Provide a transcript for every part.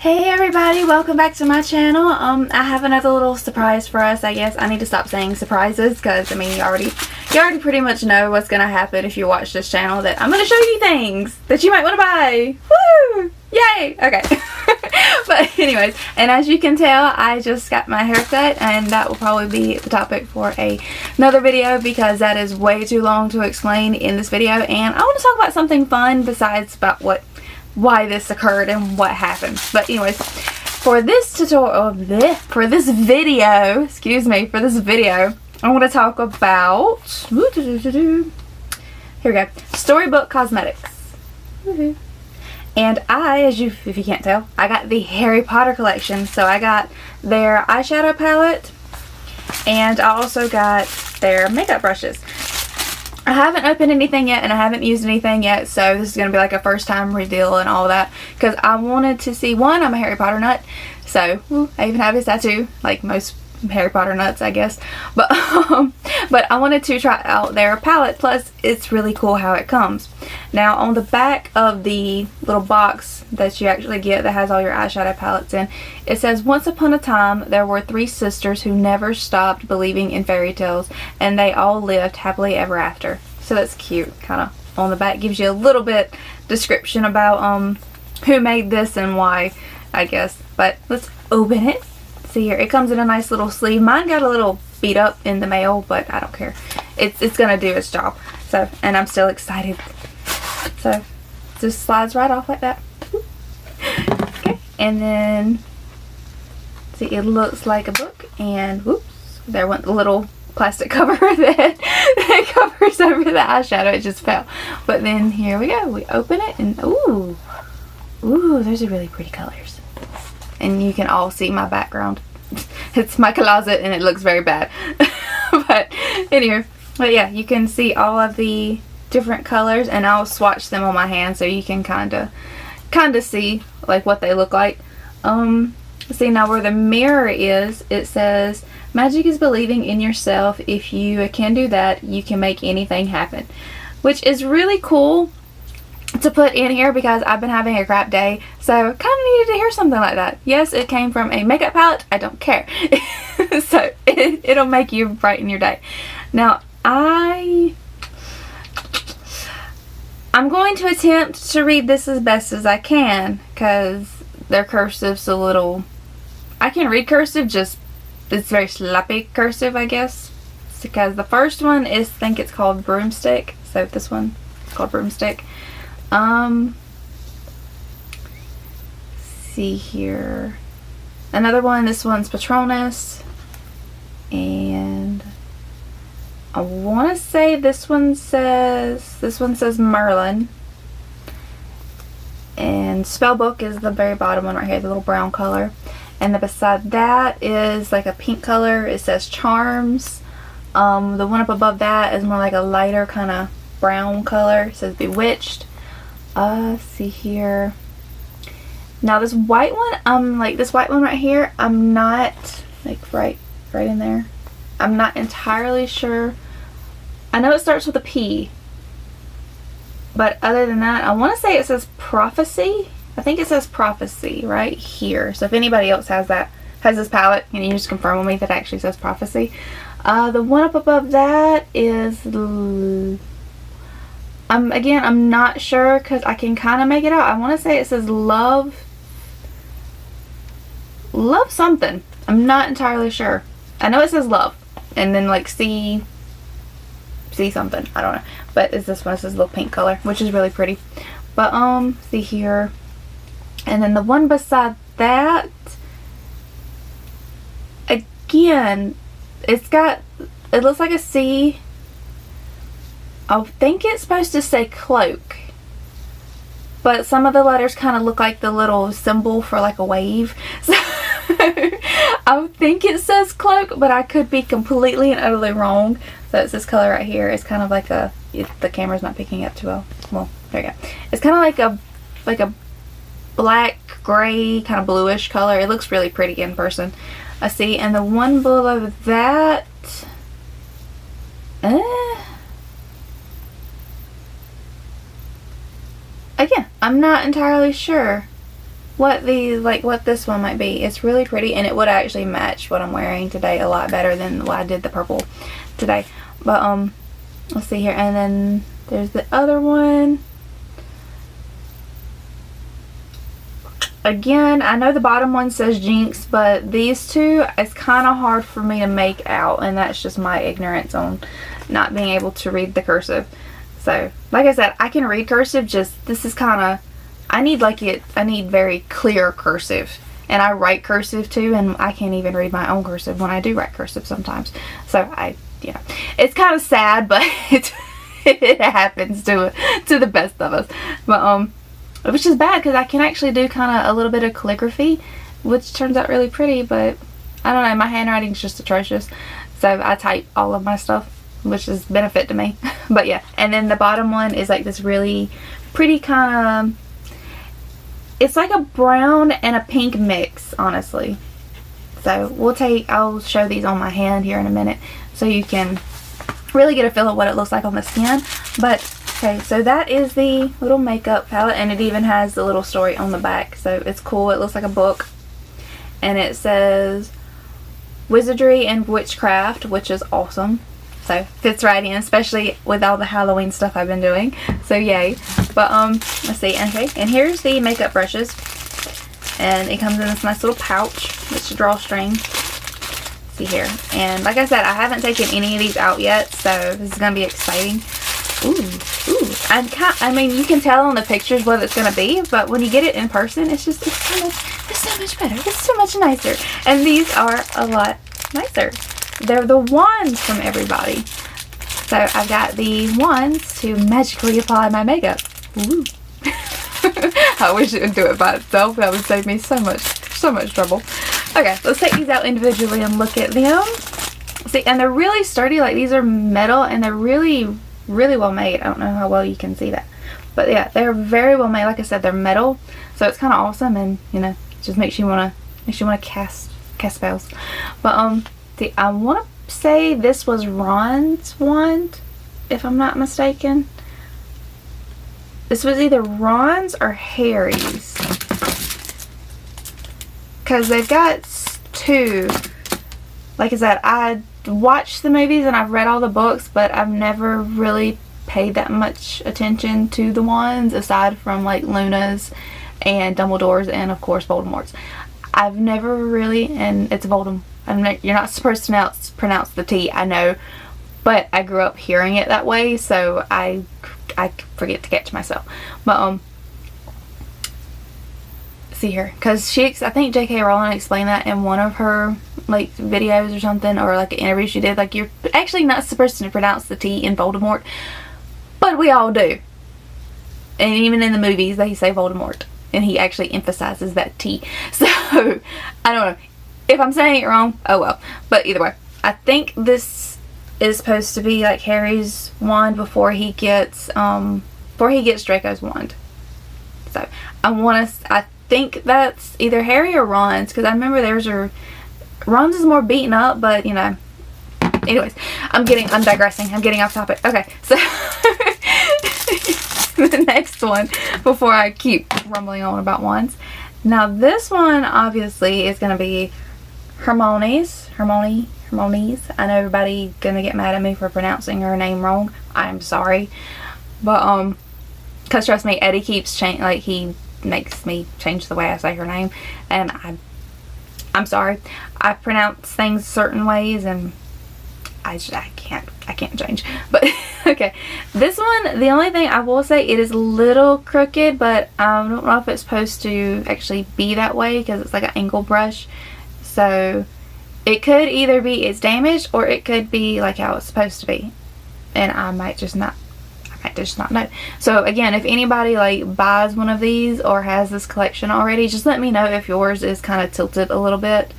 Hey everybody, welcome back to my channel. I have another little surprise for us, I guess. I need to stop saying surprises because, I mean, you already pretty much know what's going to happen if you watch this channel, that I'm going to show you things that you might want to buy. Woo! Yay! Okay. But anyways, and as you can tell, I just got my hair cut, and that will probably be the topic for another video because that is way too long to explain in this video, and I want to talk about something fun besides about why this occurred and what happened. But anyways, for this tutorial, for this video, I want to talk about, here we go, Storybook Cosmetics. And if you can't tell, I got the Harry Potter collection. So I got their eyeshadow palette, and I also got their makeup brushes. I haven't opened anything yet, and I haven't used anything yet, so this is going to be like a first time reveal and all that, because I wanted to see, one, I'm a Harry Potter nut, so I even have his tattoo, like most Harry Potter nuts, I guess, but I wanted to try out their palette, plus it's really cool how it comes. Now on the back of the little box that you actually get that has all your eyeshadow palettes in, it says, once upon a time there were 3 sisters who never stopped believing in fairy tales, and they all lived happily ever after. So that's cute. Kind of on the back gives you a little bit description about who made this and why, I guess. But let's open it. See here, it comes in a nice little sleeve. Mine got a little beat up in the mail, but I don't care. It's gonna do its job. So, and I'm still excited. So it just slides right off like that. Okay, and then see, it looks like a book, and whoops, there went the little plastic cover that covers over the eyeshadow. It just fell. But then here we go. We open it, and ooh, those are really pretty colors. And you can all see my background. It's my closet and it looks very bad. But anyway, yeah, you can see all of the different colors, and I'll swatch them on my hand so you can kind of see like what they look like. See, now where the mirror is, it says, magic is believing in yourself. If you can do that, you can make anything happen, which is really cool to put in here because I've been having a crap day, so kind of needed to hear something like that. Yes, it came from a makeup palette. I don't care. So it'll make you brighten your day. Now I'm going to attempt to read this as best as I can because their cursive's a little, I can read cursive, just it's very sloppy cursive, I guess, because the first one is, I think it's called Broomstick. So this one is called Broomstick. See here, another one, this one's Patronus, and I want to say this one says Merlin, and Spellbook is the very bottom one right here, the little brown color, and then beside that is like a pink color, it says Charms. The one up above that is more like a lighter kind of brown color, it says Bewitched. See here. Now this white one, this white one right here, I'm not, like right in there, I'm not entirely sure. I know it starts with a P, but other than that, I want to say it says Prophecy. I think it says Prophecy right here. So if anybody else has this palette, and you just confirm with me that it actually says Prophecy. The one up above that is, again, I'm not sure because I can kind of make it out. I want to say it says Love something. I'm not entirely sure. I know it says Love, and then like see something. I don't know. But it's this one. It says little pink color, which is really pretty. But see here, and then the one beside that, again, it looks like a C. I think it's supposed to say Cloak, but some of the letters kind of look like the little symbol for like a wave. So I think it says Cloak, but I could be completely and utterly wrong. So it's this color right here. It's kind of like the camera's not picking up too well. Well, there you go. It's kind of like a black, gray, kind of bluish color. It looks really pretty in person. I see. And the one below that, again, I'm not entirely sure. what this one might be. It's really pretty, and it would actually match what I'm wearing today a lot better than what I did the purple today. But let's see here, and then there's the other one. Again, I know the bottom one says Jinx, but these two, it's kind of hard for me to make out, and that's just my ignorance on not being able to read the cursive. So, like I said, I can read cursive, just this is kind of, I need very clear cursive, and I write cursive too, and I can't even read my own cursive when I do write cursive sometimes. So, you know, it's kind of sad, but it happens to the best of us. But, which is bad because I can actually do kind of a little bit of calligraphy, which turns out really pretty, but I don't know, my handwriting's just atrocious. So I type all of my stuff, which is benefit to me. But yeah, and then the bottom one is like this really pretty kind of, it's like a brown and a pink mix, honestly. So I'll show these on my hand here in a minute so you can really get a feel of what it looks like on the skin. But okay, so that is the little makeup palette, and it even has the little story on the back, so it's cool. It looks like a book, and it says Wizardry and Witchcraft, which is awesome. So fits right in, especially with all the Halloween stuff I've been doing. So yay. But let's see. Okay, and here's the makeup brushes, and it comes in this nice little pouch with a drawstring. See here, and like I said, I haven't taken any of these out yet, so this is gonna be exciting. Ooh. I mean, you can tell on the pictures what it's gonna be, but when you get it in person, it's so much better. It's so much nicer. And these are a lot nicer. They're the wands from everybody. So I've got the wands to magically apply my makeup. Ooh. I wish it would do it by itself. That would save me so much trouble. Okay, let's take these out individually and look at them. See, and they're really sturdy. Like, these are metal, and they're really well made. I don't know how well you can see that, but yeah, they're very well made. Like I said, they're metal, so it's kind of awesome, and you know, just makes you wanna cast spells. But see, I want to say this was Ron's wand, if I'm not mistaken. This was either Ron's or Harry's, because they've got two. Like I said, I watched the movies and I've read all the books, but I've never really paid that much attention to the wands aside from like Luna's and Dumbledore's and of course Voldemort's. I've never really, and it's Voldemort. You're not supposed to pronounce the T, I know, but I grew up hearing it that way, so I forget to catch myself. But see here, because I think J.K. Rowling explained that in one of her like videos or something, or like an interview she did, like, you're actually not supposed to pronounce the T in Voldemort, but we all do. And even in the movies they say Voldemort, and he actually emphasizes that T. So I don't know if I'm saying it wrong, oh well. But either way, I think this is supposed to be like Harry's wand before he gets Draco's wand. So I think that's either Harry or Ron's, because I remember Ron's is more beaten up, but you know. Anyways, I'm digressing. I'm getting off topic. Okay, so the next one, before I keep rumbling on about wands. Now this one obviously is going to be Hermione's. I know everybody gonna get mad at me for pronouncing her name wrong. I'm sorry, but because trust me, Eddie keeps he makes me change the way I say her name, and I'm sorry. I pronounce things certain ways, and I can't change. But okay, this one, the only thing I will say, it is a little crooked, but I don't know if it's supposed to actually be that way because it's like an angle brush. So it could either be it's damaged, or it could be like how it's supposed to be, and I might just not know. So again, if anybody like buys one of these or has this collection already, just let me know if yours is kind of tilted a little bit,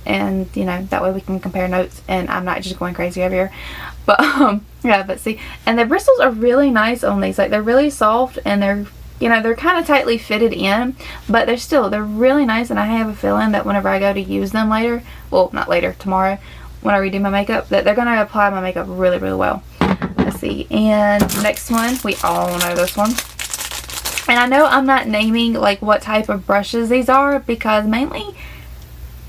and you know, that way we can compare notes and I'm not just going crazy over here. But yeah, but see, and the bristles are really nice on these. Like, they're really soft, and they're, you know, they're kind of tightly fitted in, but they're really nice, and I have a feeling that whenever I go to use them later, well, not later, tomorrow, when I redo my makeup, that they're going to apply my makeup really, really well. Let's see, and the next one, we all know this one. And I know I'm not naming like what type of brushes these are because mainly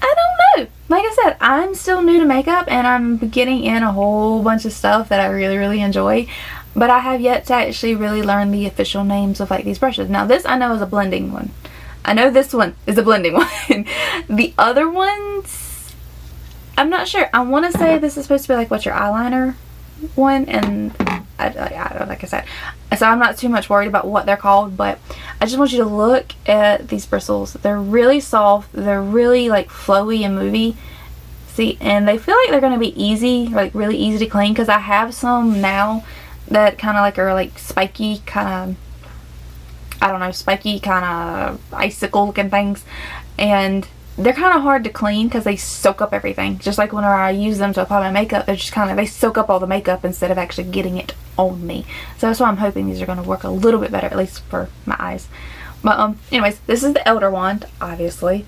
I don't know. Like I said, I'm still new to makeup and I'm getting in a whole bunch of stuff that I really enjoy. But I have yet to actually really learn the official names of like these brushes. Now this I know is a blending one. I know this one is a blending one. The other ones, I'm not sure. I want to say this is supposed to be like what's your eyeliner one, and like I said, so I'm not too much worried about what they're called, but I just want you to look at these bristles. They're really soft, they're really like flowy and movie. See, and they feel like they're going to be easy, like really easy to clean, because I have some now that kind of like are like spiky, kind of, I don't know, spiky kind of icicle looking things, and they're kind of hard to clean because they soak up everything. Just like whenever I use them to apply my makeup, they're just kind of, they soak up all the makeup instead of actually getting it on me. So that's why I'm hoping these are going to work a little bit better, at least for my eyes. But anyways, this is the Elder Wand, obviously.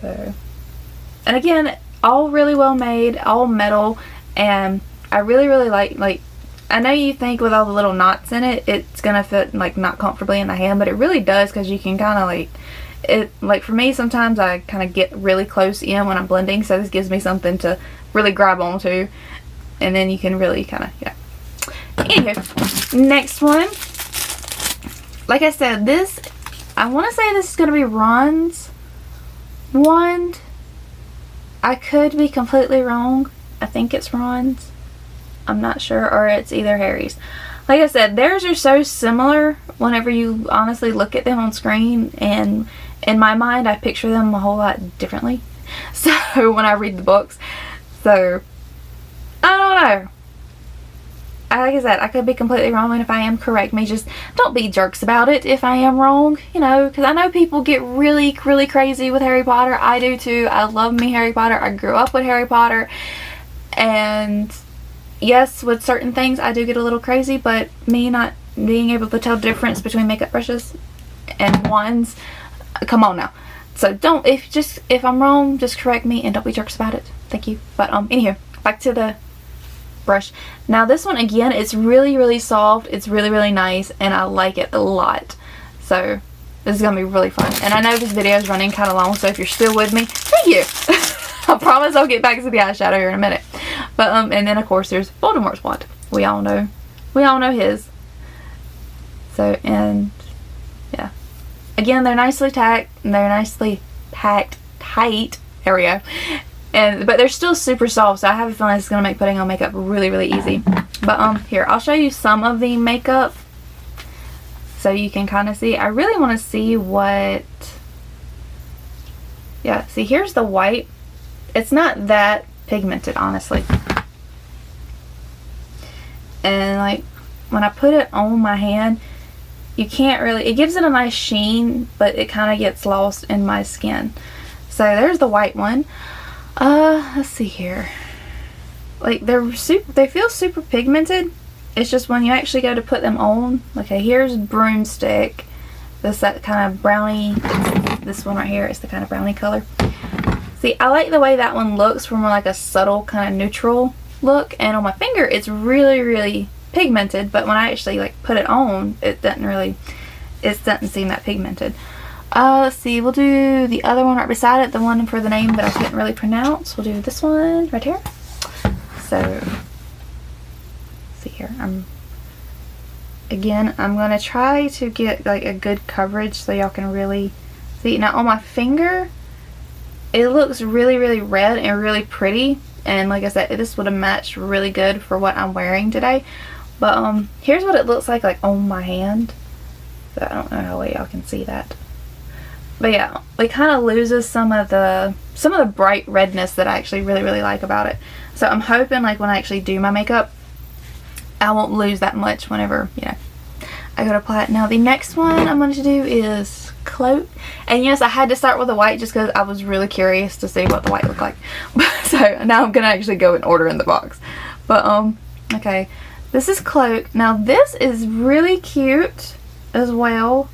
So, and again, all really well made, all metal, and I really like, I know you think with all the little knots in it, it's gonna fit like not comfortably in the hand, but it really does, because you can kind of like, it, like for me sometimes I kind of get really close in when I'm blending, so this gives me something to really grab onto, and then you can really kind of, yeah. Anywho, next one, like I said, this, I want to say this is gonna be Ron's wand. I could be completely wrong. I think it's Ron's. I'm not sure, or it's either Harry's. Like I said, theirs are so similar whenever you honestly look at them on screen, and in my mind I picture them a whole lot differently, so when I read the books, so I don't know. Like I said, I could be completely wrong, and if I am, correct me. Just don't be jerks about it if I am wrong, you know, because I know people get really crazy with Harry Potter. I do too. I love me Harry Potter. I grew up with Harry Potter, and yes, with certain things I do get a little crazy, but me not being able to tell the difference between makeup brushes and wands, come on now. So don't, if I'm wrong, just correct me and don't be jerks about it. Thank you. But anywho, back to the brush. Now this one, again, it's really soft. It's really nice, and I like it a lot. So this is gonna be really fun. And I know this video is running kind of long, so if you're still with me, thank you. I promise I'll get back to the eyeshadow here in a minute. But and then of course there's Voldemort's wand. We all know his. So, and yeah, again, they're nicely tacked and they're nicely packed tight. There we go. But they're still super soft, so I have a feeling it's gonna make putting on makeup really easy. But here, I'll show you some of the makeup so you can kind of see. I really want to see what, yeah, see, here's the white. It's not that pigmented, honestly. And like when I put it on my hand, you can't really, it gives it a nice sheen, but it kind of gets lost in my skin. So there's the white one. Let's see here. Like they feel super pigmented. It's just when you actually go to put them on. Okay, here's Broomstick. That kind of brownie. This one right here is the kind of brownie color. See, I like the way that one looks from like a subtle kind of neutral look, and on my finger it's really pigmented, but when I actually like put it on, it doesn't seem that pigmented. Let's see, we'll do the other one right beside it, the one for the name that I couldn't really pronounce. We'll do this one right here. So, let's see here, I'm gonna try to get like a good coverage so y'all can really see. Now on my finger, it looks really red and really pretty, and like I said, this would have matched really good for what I'm wearing today. But here's what it looks like on my hand. So I don't know how well y'all can see that. But yeah, it kind of loses some of the bright redness that I actually really like about it. So I'm hoping like when I actually do my makeup, I won't lose that much whenever, you know, I go to apply it. Now the next one I'm going to do is Cloak. And yes, I had to start with the white just because I was really curious to see what the white looked like. So now I'm going to actually go in order in the box. But okay, this is Cloak. Now this is really cute as well.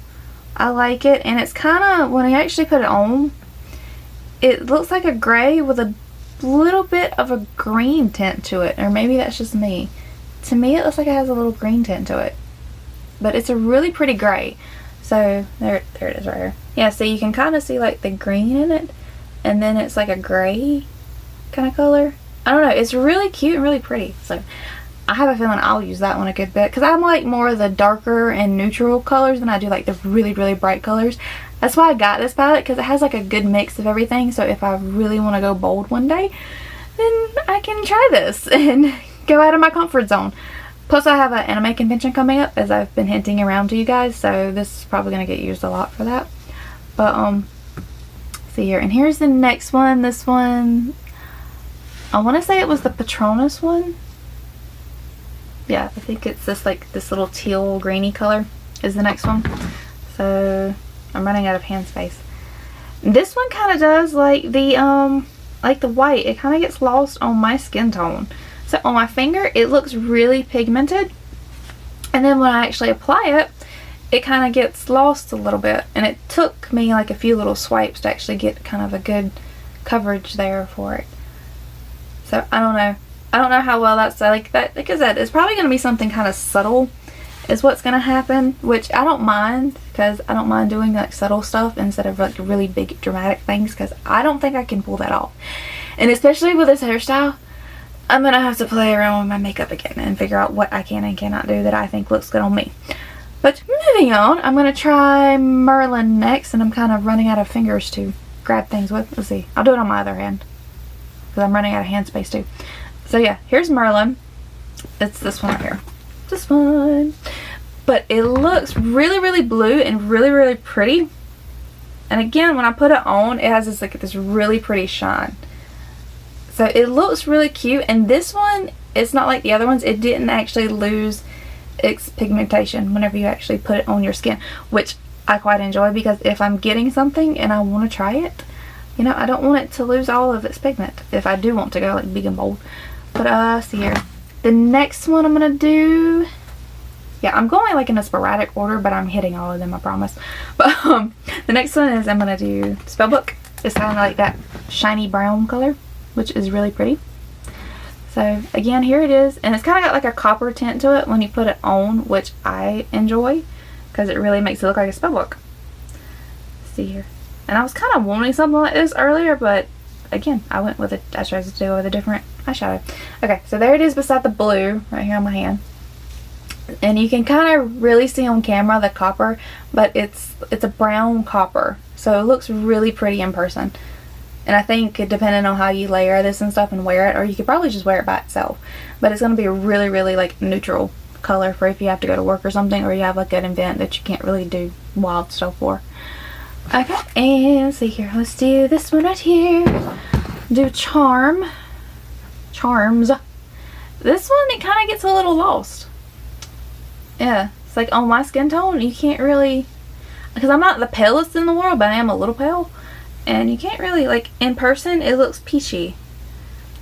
I like it, and it's kind of, when I actually put it on, it looks like a gray with a little bit of a green tint to it, or maybe that's just me. To me it looks like it has a little green tint to it. but it's a really pretty gray. So there it is right here. Yeah, so you can kind of see like the green in it, and then it's like a gray kind of color. I don't know, it's really cute and really pretty. So I have a feeling I'll use that one a good bit, because I like more of the darker and neutral colors than I do like the really, really bright colors. That's why I got this palette, because it has like a good mix of everything. So if I really want to go bold one day, then I can try this and go out of my comfort zone. Plus I have an anime convention coming up, as I've been hinting around to you guys, so this is probably going to get used a lot for that. But see here, and here's the next one. This one, I want to say it was the Patronus one. Yeah, I think it's this like this little teal greeny color is the next one. So I'm running out of hand space. This one kind of does like the white. It kind of gets lost on my skin tone. So on my finger it looks really pigmented, and then when I actually apply it, it kind of gets lost a little bit, and it took me like a few little swipes to actually get kind of a good coverage there for it. So I don't know how well that's like that. Like I said, it's probably going to be something kind of subtle is what's going to happen, which I don't mind, because I don't mind doing like subtle stuff instead of like really big dramatic things, because I don't think I can pull that off. And especially with this hairstyle, I'm going to have to play around with my makeup again and figure out what I can and cannot do that I think looks good on me. But moving on, I'm going to try Merlin next, and I'm kind of running out of fingers to grab things with. Let's see, I'll do it on my other hand, because I'm running out of hand space too. So yeah, here's Merlin. It's this one right here. This one. But it looks really, really blue and really, really pretty. And again, when I put it on, it has this really pretty shine. So it looks really cute. And this one, it's not like the other ones. It didn't actually lose its pigmentation whenever you actually put it on your skin, which I quite enjoy, because if I'm getting something and I want to try it, you know, I don't want it to lose all of its pigment if I do want to go like big and bold. But see here, the next one I'm gonna do, yeah, I'm going like in a sporadic order, but I'm hitting all of them, I promise. But the next one is I'm gonna do Spellbook. It's kind of like that shiny brown color, which is really pretty. So again, here it is, and it's kind of got like a copper tint to it when you put it on, which I enjoy, because it really makes it look like a spellbook. See here, and I was kind of wanting something like this earlier, but again, I went with it. I chose to go with a different eyeshadow. Okay, so there it is beside the blue right here on my hand, and you can kind of really see on camera the copper, but it's a brown copper, so it looks really pretty in person. And I think depending on how you layer this and stuff and wear it, or you could probably just wear it by itself, but it's going to be a really, really like neutral color for if you have to go to work or something, or you have like an event that you can't really do wild stuff for. Okay, and see here, let's do this one right here. Do Charms. This one, it kind of gets a little lost. Yeah, it's like on my skin tone, you can't really, because I'm not the palest in the world, but I am a little pale. And you can't really, like, in person, it looks peachy.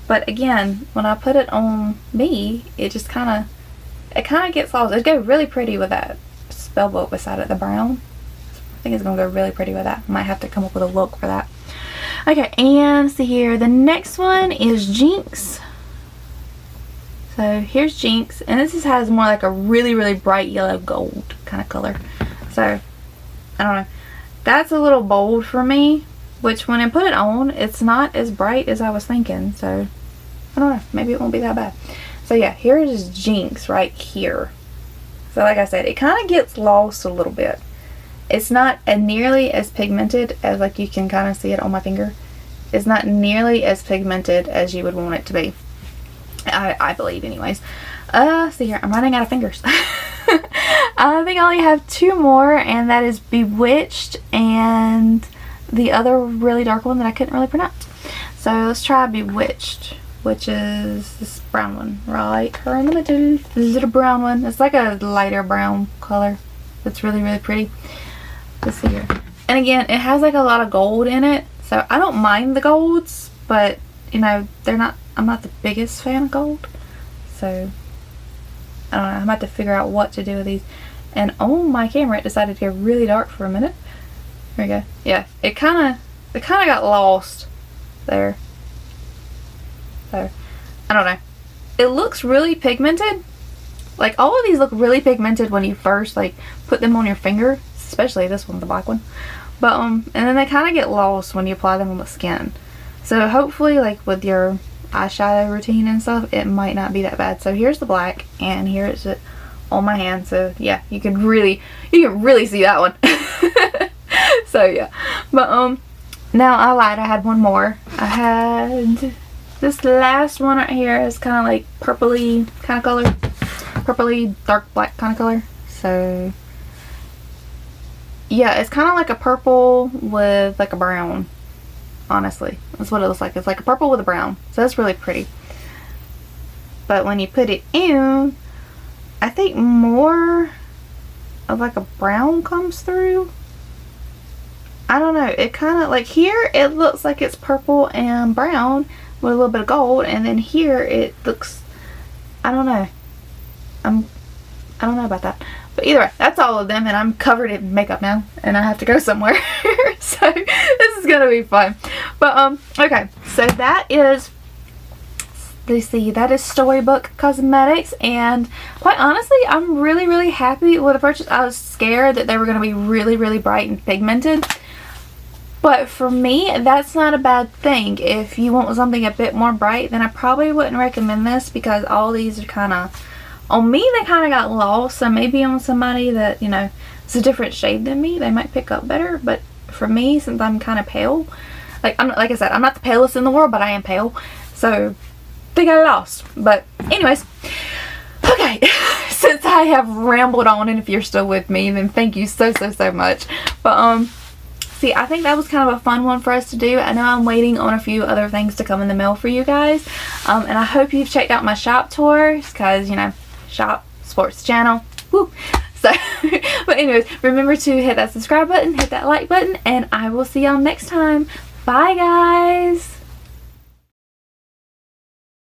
But again, when I put it on me, it just kind of gets lost. It'd go really pretty with that spellbook beside it, the brown. I think it's going to go really pretty with that. Might have to come up with a look for that. Okay, and see here, the next one is Jinx. So here's Jinx, and this has more like a really, really bright yellow gold kind of color. So, I don't know. That's a little bold for me. Which when I put it on, it's not as bright as I was thinking. So, I don't know. Maybe it won't be that bad. So yeah, here is Jinx right here. So like I said, it kind of gets lost a little bit. It's not nearly as pigmented as, like, you can kind of see it on my finger. It's not nearly as pigmented as you would want it to be. I believe anyways. See here, I'm running out of fingers. I think I only have two more, and that is Bewitched and the other really dark one that I couldn't really pronounce. So let's try Bewitched, which is this brown one right here in the middle. This is a brown one. It's like a lighter brown color. It's really, really pretty. Let's see here. And again, it has like a lot of gold in it, so I don't mind the golds, but you know, I'm not the biggest fan of gold. So I don't know, I'm about to figure out what to do with these. And on my camera it decided to go really dark for a minute. There we go. Yeah, it kind of got lost there. So, I don't know. It looks really pigmented, Like, all of these look really pigmented when you first, like, put them on your finger. Especially this one, the black one. But, and then they kind of get lost when you apply them on the skin. So, hopefully, like, with your eyeshadow routine and stuff, it might not be that bad. So, here's the black, and here's it on my hand. So, yeah, you can really see that one. So, yeah. But, now I lied. I had one more. I had this last one right here is kind of like purpley kind of color. Purpley dark black kind of color. So yeah, it's kind of like a purple with like a brown. Honestly, that's what it looks like. It's like a purple with a brown. So that's really pretty. But when you put it in, I think more of like a brown comes through. I don't know. It kind of like here it looks like it's purple and brown with a little bit of gold, and then here it looks, I don't know. I don't know about that. But either way, that's all of them, and I'm covered in makeup now, and I have to go somewhere. So this is gonna be fun. But okay, so that is, let's see, that is Storybook Cosmetics, and quite honestly, I'm really happy with the purchase. I was scared that they were gonna be really bright and pigmented. But for me, that's not a bad thing. If you want something a bit more bright, then I probably wouldn't recommend this, because all these are kind of, on me, they kind of got lost. So maybe on somebody that, you know, is a different shade than me, they might pick up better. But for me, since I'm kind of pale, like I said, I'm not the palest in the world, but I am pale. So they got lost. But anyways, okay. Since I have rambled on, and if you're still with me, then thank you so much. But see, I think that was kind of a fun one for us to do. I know I'm waiting on a few other things to come in the mail for you guys. And I hope you've checked out my shop tours, because, you know, shop, sports channel, woo. So, but anyways, remember to hit that subscribe button, hit that like button, and I will see y'all next time. Bye, guys.